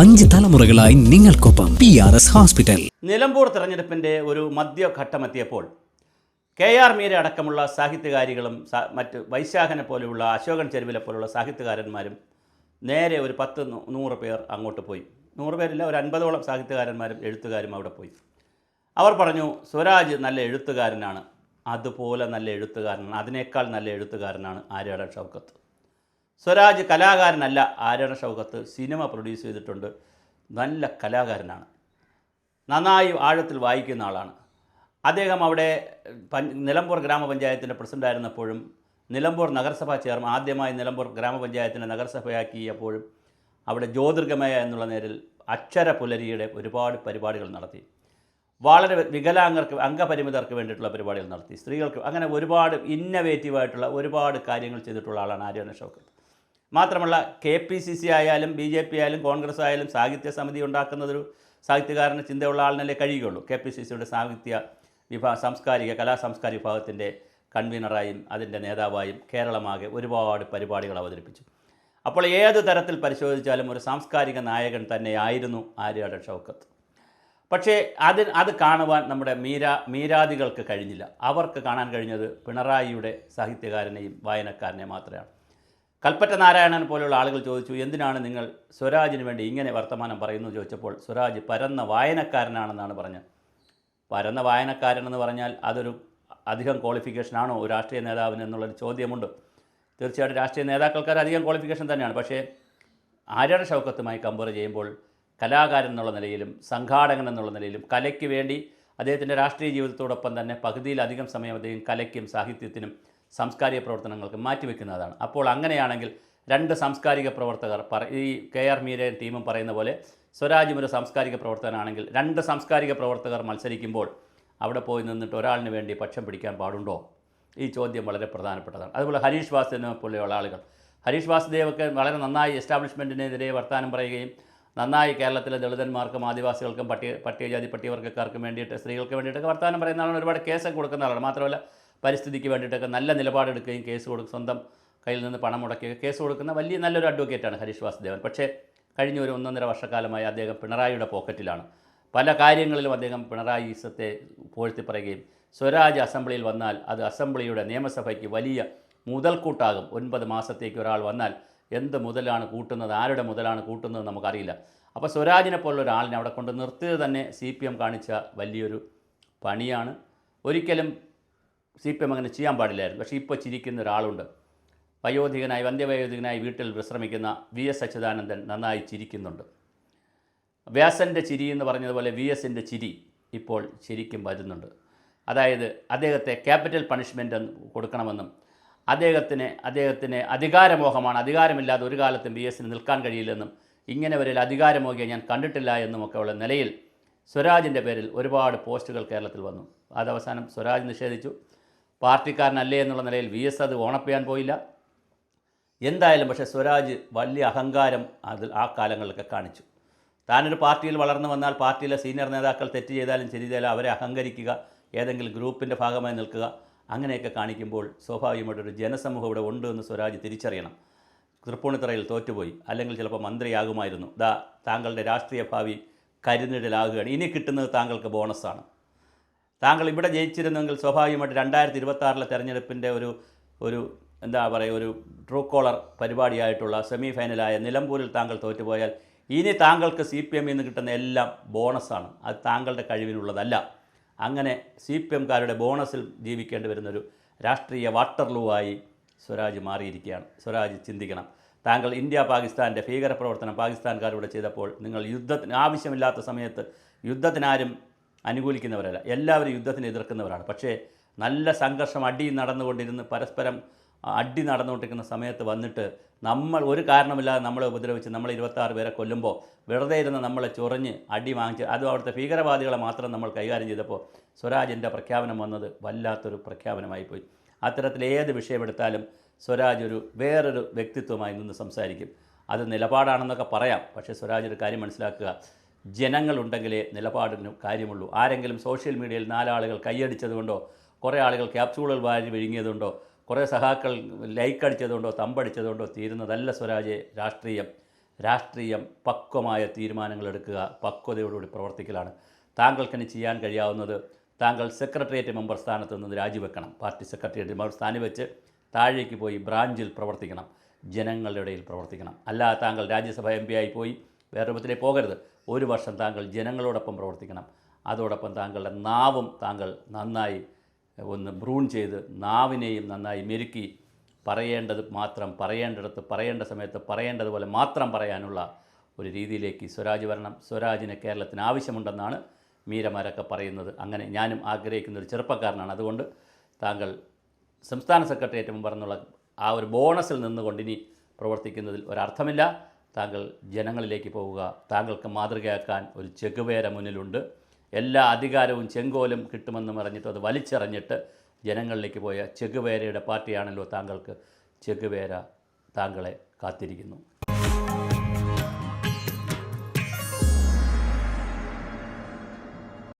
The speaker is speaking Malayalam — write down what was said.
5 തലമുറകളായി നിങ്ങൾക്കൊപ്പം PRS ഹോസ്പിറ്റൽ. നിലമ്പൂർ തെരഞ്ഞെടുപ്പിൻ്റെ ഒരു മധ്യഘട്ടമെത്തിയപ്പോൾ KR മീര അടക്കമുള്ള സാഹിത്യകാരികളും മറ്റ് വൈശാഖനെ പോലെയുള്ള അശോകൻ ചെരുവിലെ പോലുള്ള സാഹിത്യകാരന്മാരും നേരെ ഒരു 10-100 പേർ അങ്ങോട്ട് പോയി. 100 പേരില്ല, ഒരു 50ഓളം സാഹിത്യകാരന്മാരും എഴുത്തുകാരും അവിടെ പോയി. അവർ പറഞ്ഞു, സ്വരാജ് നല്ല എഴുത്തുകാരനാണ്, അതുപോലെ നല്ല എഴുത്തുകാരനാണ്, അതിനേക്കാൾ നല്ല എഴുത്തുകാരനാണ് ആര്യാടൻ ഷൗക്കത്ത്. സ്വരാജ് കലാകാരനല്ല, ആര്യാടൻ ഷൗക്കത്ത് സിനിമ പ്രൊഡ്യൂസ് ചെയ്തിട്ടുണ്ട്, നല്ല കലാകാരനാണ്, നന്നായി ആഴത്തിൽ വായിക്കുന്ന ആളാണ്. അദ്ദേഹം അവിടെ നിലമ്പൂർ ഗ്രാമപഞ്ചായത്തിൻ്റെ പ്രസിഡൻ്റായിരുന്നപ്പോഴും നിലമ്പൂർ നഗരസഭാ ചെയർമാൻ ആദ്യമായി നിലമ്പൂർ ഗ്രാമപഞ്ചായത്തിൻ്റെ നഗരസഭയാക്കിയപ്പോഴും അവിടെ ജ്യോതിർഗമയ എന്നുള്ള നേരിൽ അക്ഷര പുലരിയുടെ ഒരുപാട് പരിപാടികൾ നടത്തി. വളരെ വികലാംഗർക്ക് അംഗപരിമിതർക്ക് വേണ്ടിയിട്ടുള്ള പരിപാടികൾ നടത്തി, സ്ത്രീകൾക്ക്, അങ്ങനെ ഒരുപാട് ഇന്നവേറ്റീവായിട്ടുള്ള ഒരുപാട് കാര്യങ്ങൾ ചെയ്തിട്ടുള്ള ആളാണ് ആര്യാടൻ ഷൗക്കത്ത്. മാത്രമല്ല KPCC ആയാലും BJP ആയാലും കോൺഗ്രസ് ആയാലും സാഹിത്യ സമിതി ഉണ്ടാക്കുന്നതൊരു സാഹിത്യകാരന് ചിന്തയുള്ള ആളിനല്ലേ കഴിയുകയുള്ളൂ. KPCCയുടെ സാഹിത്യ സാംസ്കാരിക കലാസാംസ്കാരിക വിഭാഗത്തിൻ്റെ കൺവീനറായും അതിൻ്റെ നേതാവായും കേരളമാകെ ഒരുപാട് പരിപാടികൾ അവതരിപ്പിച്ചു. അപ്പോൾ ഏത് തരത്തിൽ പരിശോധിച്ചാലും ഒരു സാംസ്കാരിക നായകൻ തന്നെയായിരുന്നു ആര്യാടൻ ഷൗക്കത്ത്. പക്ഷേ അത് കാണുവാൻ നമ്മുടെ മീരാദികൾക്ക് കഴിഞ്ഞില്ല. അവർക്ക് കാണാൻ കഴിഞ്ഞത് പിണറായിയുടെ സാഹിത്യകാരനെയും വായനക്കാരനെയും മാത്രമാണ്. കൽപ്പറ്റ നാരായണൻ പോലുള്ള ആളുകൾ ചോദിച്ചു, എന്തിനാണ് നിങ്ങൾ സ്വരാജിന് വേണ്ടി ഇങ്ങനെ വർത്തമാനം പറയുന്നു ചോദിച്ചപ്പോൾ സ്വരാജ് പരന്ന വായനക്കാരനാണെന്നാണ് പറഞ്ഞത്. പരന്ന വായനക്കാരനെന്ന് പറഞ്ഞാൽ അതൊരു അധികം ക്വാളിഫിക്കേഷനാണോ ഒരു രാഷ്ട്രീയ നേതാവിന് എന്നുള്ളൊരു ചോദ്യമുണ്ട്. തീർച്ചയായിട്ടും രാഷ്ട്രീയ നേതാക്കൾക്ക് അധികം ക്വാളിഫിക്കേഷൻ തന്നെയാണ്. പക്ഷേ ആര്യാടൻ ഷൗക്കത്തുമായി കമ്പയർ ചെയ്യുമ്പോൾ കലാകാരൻ എന്നുള്ള നിലയിലും സംഘാടകൻ എന്നുള്ള നിലയിലും കലയ്ക്ക് വേണ്ടി അദ്ദേഹത്തിൻ്റെ രാഷ്ട്രീയ ജീവിതത്തോടൊപ്പം തന്നെ പകുതിയിലധികം സമയം അദ്ദേഹം കലയ്ക്കും സാഹിത്യത്തിനും സാംസ്കാരിക പ്രവർത്തനങ്ങൾക്കും മാറ്റിവെക്കുന്നതാണ്. അപ്പോൾ അങ്ങനെയാണെങ്കിൽ രണ്ട് സാംസ്കാരിക പ്രവർത്തകർ ഈ KR മീരയും ടീമും പറയുന്ന പോലെ സ്വരാജും ഒരു സാംസ്കാരിക പ്രവർത്തകനാണെങ്കിൽ രണ്ട് സാംസ്കാരിക പ്രവർത്തകർ മത്സരിക്കുമ്പോൾ അവിടെ പോയി നിന്നിട്ട് ഒരാളിന് വേണ്ടി പക്ഷം പിടിക്കാൻ പാടുണ്ടോ? ഈ ചോദ്യം വളരെ പ്രധാനപ്പെട്ടതാണ്. അതുപോലെ ഹരീഷ് വാസുദേവനെ പോലെയുള്ള ആളുകൾ, ഹരീഷ് വാസുദേവൊക്കെ വളരെ നന്നായി എസ്റ്റാബ്ലിഷ്മെൻറ്റിനെതിരെ വർത്തമാനം പറയുകയും നന്നായി കേരളത്തിലെ ദളിതന്മാർക്കും ആദിവാസികൾക്കും പട്ടികജാതി പട്ടികവർഗ്ഗക്കാർക്കും വേണ്ടിയിട്ട് സ്ത്രീകൾക്ക് വേണ്ടിയിട്ടൊക്കെ വർത്തമാനം പറയുന്ന ആളാണ്. ഒരുപാട് കേസൊക്കെ കൊടുക്കുന്ന ആളാണ്. മാത്രമല്ല പരിസ്ഥിതിക്ക് വേണ്ടിയിട്ടൊക്കെ നല്ല നിലപാടെടുക്കുകയും സ്വന്തം കയ്യിൽ നിന്ന് പണം മുടക്കി കേസ് കൊടുക്കുന്ന നല്ലൊരു അഡ്വക്കേറ്റാണ് ഹരീഷ് വാസുദേവൻ. പക്ഷേ കഴിഞ്ഞ ഒരു 1.5 വർഷക്കാലമായി അദ്ദേഹം പിണറായിയുടെ പോക്കറ്റിലാണ്. പല കാര്യങ്ങളിലും അദ്ദേഹം പിണറായിസത്തെ പുകഴ്ത്തി പറയുകയും സ്വരാജ് അസംബ്ലിയിൽ വന്നാൽ അത് അസംബ്ലിയുടെ നിയമസഭയ്ക്ക് വലിയ മുതൽക്കൂട്ടാകും. 9 മാസത്തേക്ക് ഒരാൾ വന്നാൽ എന്ത് മുതലാണ് കൂട്ടുന്നത്, ആരുടെ മുതലാണ് കൂട്ടുന്നത് നമുക്കറിയില്ല. അപ്പോൾ സ്വരാജിനെ പോലുള്ള ഒരാളിനെ അവിടെ കൊണ്ട് നിർത്തിയത് തന്നെ CPM കാണിച്ച വലിയൊരു പണിയാണ്. ഒരിക്കലും CPM അങ്ങനെ ചെയ്യാൻ പാടില്ലായിരുന്നു. പക്ഷേ ഇപ്പോൾ ചിരിക്കുന്ന ഒരാളുണ്ട്, വന്ധ്യവയോധികനായി വീട്ടിൽ വിശ്രമിക്കുന്ന VS അച്യുതാനന്ദൻ നന്നായി ചിരിക്കുന്നുണ്ട്. വ്യാസൻ്റെ ചിരി എന്ന് പറഞ്ഞതുപോലെ VSൻ്റെ ചിരി ഇപ്പോൾ ശരിക്കും വരുന്നുണ്ട്. അതായത് അദ്ദേഹത്തെ ക്യാപിറ്റൽ പണിഷ്മെൻ്റ് കൊടുക്കണമെന്നും അദ്ദേഹത്തിന് അധികാരമോഹമാണ്, അധികാരമില്ലാതെ ഒരു കാലത്തും VSന് നിൽക്കാൻ കഴിയില്ലെന്നും ഇങ്ങനെ വരിൽ അധികാരമോഹിയെ ഞാൻ കണ്ടിട്ടില്ല എന്നുമൊക്കെ ഉള്ള നിലയിൽ സ്വരാജിൻ്റെ പേരിൽ ഒരുപാട് പോസ്റ്റുകൾ കേരളത്തിൽ വന്നു. അതവസാനം സ്വരാജ് നിഷേധിച്ചു. പാർട്ടിക്കാരനല്ലേ എന്നുള്ള നിലയിൽ VS അത് ഓണപ്പെയ്യാൻ പോയില്ല. എന്തായാലും പക്ഷേ സ്വരാജ് വലിയ അഹങ്കാരം ആ കാലങ്ങളിലൊക്കെ കാണിച്ചു. താനൊരു പാർട്ടിയിൽ വളർന്നു വന്നാൽ പാർട്ടിയിലെ സീനിയർ നേതാക്കൾ തെറ്റ് ചെയ്താലും ശരി ചെയ്താലും അവരെ അഹങ്കരിക്കുക, ഏതെങ്കിലും ഗ്രൂപ്പിൻ്റെ ഭാഗമായി നിൽക്കുക, അങ്ങനെയൊക്കെ കാണിക്കുമ്പോൾ സ്വാഭാവികമായിട്ടൊരു ജനസമൂഹം ഇവിടെ ഉണ്ട് എന്ന് സ്വരാജ് തിരിച്ചറിയണം. തൃപ്പൂണിത്തുറയിൽ തോറ്റുപോയി, അല്ലെങ്കിൽ ചിലപ്പോൾ മന്ത്രിയാകുമായിരുന്നു. താങ്കളുടെ രാഷ്ട്രീയ ഭാവി കരിനിഴലാകുകയാണ്. ഇനി കിട്ടുന്നത് താങ്കൾക്ക് ബോണസാണ്. താങ്കൾ ഇവിടെ ജയിച്ചിരുന്നെങ്കിൽ സ്വാഭാവികമായിട്ട് 2026 തെരഞ്ഞെടുപ്പിൻ്റെ ഒരു ട്രൂ കോളർ പരിപാടിയായിട്ടുള്ള സെമി ഫൈനലായ നിലമ്പൂരിൽ താങ്കൾ തോറ്റുപോയാൽ ഇനി താങ്കൾക്ക് CPM നിന്ന് കിട്ടുന്ന എല്ലാം ബോണസാണ്. അത് താങ്കളുടെ കഴിവിനുള്ളതല്ല. അങ്ങനെ CPMകാരുടെ ബോണസിൽ ജീവിക്കേണ്ടി വരുന്നൊരു രാഷ്ട്രീയ വാട്ടർലൂവായി സ്വരാജ് മാറിയിരിക്കുകയാണ്. സ്വരാജ് ചിന്തിക്കണം. താങ്കൾ ഇന്ത്യ-പാകിസ്ഥാൻ്റെ ഭീകരപ്രവർത്തനം പാകിസ്ഥാൻകാരോട് ചെയ്തപ്പോൾ നിങ്ങൾ യുദ്ധത്തിന് ആവശ്യമില്ലാത്ത സമയത്ത് യുദ്ധത്തിനാരും അനുകൂലിക്കുന്നവരല്ല, എല്ലാവരും യുദ്ധത്തിന് എതിർക്കുന്നവരാണ്. പക്ഷേ നല്ല സംഘർഷം പരസ്പരം അടി നടന്നുകൊണ്ടിരിക്കുന്ന സമയത്ത് വന്നിട്ട് നമ്മൾ ഒരു കാരണമില്ലാതെ നമ്മളെ ഉപദ്രവിച്ച് നമ്മൾ 26 പേരെ കൊല്ലുമ്പോൾ വെറുതെ ഇരുന്ന് നമ്മളെ ചൊറിഞ്ഞ് അടി വാങ്ങിച്ച് അതും അവിടുത്തെ ഭീകരവാദികളെ മാത്രം നമ്മൾ കൈകാര്യം ചെയ്തപ്പോൾ സ്വരാജിൻ്റെ പ്രഖ്യാപനം വന്നത് വല്ലാത്തൊരു പ്രഖ്യാപനമായിപ്പോയി. അത്തരത്തിൽ ഏത് വിഷയമെടുത്താലും സ്വരാജ് വേറൊരു വ്യക്തിത്വമായി നിന്ന് സംസാരിക്കും. അത് നിലപാടാണെന്നൊക്കെ പറയാം. പക്ഷേ സ്വരാജ് ഒരു കാര്യം മനസ്സിലാക്കുക, ജനങ്ങളുണ്ടെങ്കിലേ നിലപാടിന് കാര്യമുള്ളൂ. ആരെങ്കിലും സോഷ്യൽ മീഡിയയിൽ 4 ആളുകൾ കൈയടിച്ചതുകൊണ്ടോ കുറേ ആളുകൾ ക്യാപ്സ്യൂളുകൾ വാരി വിഴുങ്ങിയതുകൊണ്ടോ കുറേ സഹാക്കൾ ലൈക്ക് അടിച്ചതുകൊണ്ടോ തമ്പടിച്ചതുകൊണ്ടോ തീരുന്നതല്ല സ്വരാജ് രാഷ്ട്രീയം. രാഷ്ട്രീയം പക്വമായ തീരുമാനങ്ങളെടുക്കുക, പക്വതയോടുകൂടി പ്രവർത്തിക്കലാണ്. താങ്കൾക്കിനി ചെയ്യാൻ കഴിയാവുന്നത് താങ്കൾ സെക്രട്ടേറിയറ്റ് മെമ്പർ സ്ഥാനത്ത് നിന്ന് രാജിവെക്കണം. പാർട്ടി സെക്രട്ടേറിയറ്റ് മെമ്പർ സ്ഥാനം വെച്ച് താഴേക്ക് പോയി ബ്രാഞ്ചിൽ പ്രവർത്തിക്കണം, ജനങ്ങളുടെ ഇടയിൽ പ്രവർത്തിക്കണം. അല്ല താങ്കൾ രാജ്യസഭ MP ആയി പോയി വേറെ രൂപത്തിലേക്ക് പോകരുത്. 1 വർഷം താങ്കൾ ജനങ്ങളോടൊപ്പം പ്രവർത്തിക്കണം. അതോടൊപ്പം താങ്കളുടെ നാവും താങ്കൾ നന്നായി ഒന്ന് ബ്രൂൺ ചെയ്ത് നാവിനെയും നന്നായി മെരുക്കി പറയേണ്ടത് മാത്രം പറയേണ്ടിടത്ത് പറയേണ്ട സമയത്ത് പറയേണ്ടതുപോലെ മാത്രം പറയാനുള്ള ഒരു രീതിയിലേക്ക് സ്വരാജ് വരണം. സ്വരാജിന് കേരളത്തിന് ആവശ്യമുണ്ടെന്നാണ് മീരമാരൊക്കെ പറയുന്നത്. അങ്ങനെ ഞാനും ആഗ്രഹിക്കുന്ന ഒരു ചെറുപ്പക്കാരനാണ്. അതുകൊണ്ട് താങ്കൾ സംസ്ഥാന സെക്രട്ടേറിയറ്റ് മെമ്പർ എന്നുള്ള ആ ഒരു ബോണസിൽ നിന്നുകൊണ്ട് ഇനി പ്രവർത്തിക്കുന്നതിൽ ഒരർത്ഥമില്ല. താങ്കൾ ജനങ്ങളിലേക്ക് പോവുക. താങ്കൾക്ക് മാതൃകയാക്കാൻ ഒരു ചെഗുവേര മുന്നിലുണ്ട്. എല്ലാ അധികാരവും ചെങ്കോലും കിട്ടുമെന്ന് പറഞ്ഞിട്ട് അത് വലിച്ചെറിഞ്ഞിട്ട് ജനങ്ങളിലേക്ക് പോയ ചെഗുവേരയുടെ പാർട്ടിയാണല്ലോ താങ്കൾക്ക്. ചെഗുവേര താങ്കളെ കാത്തിരിക്കുന്നു.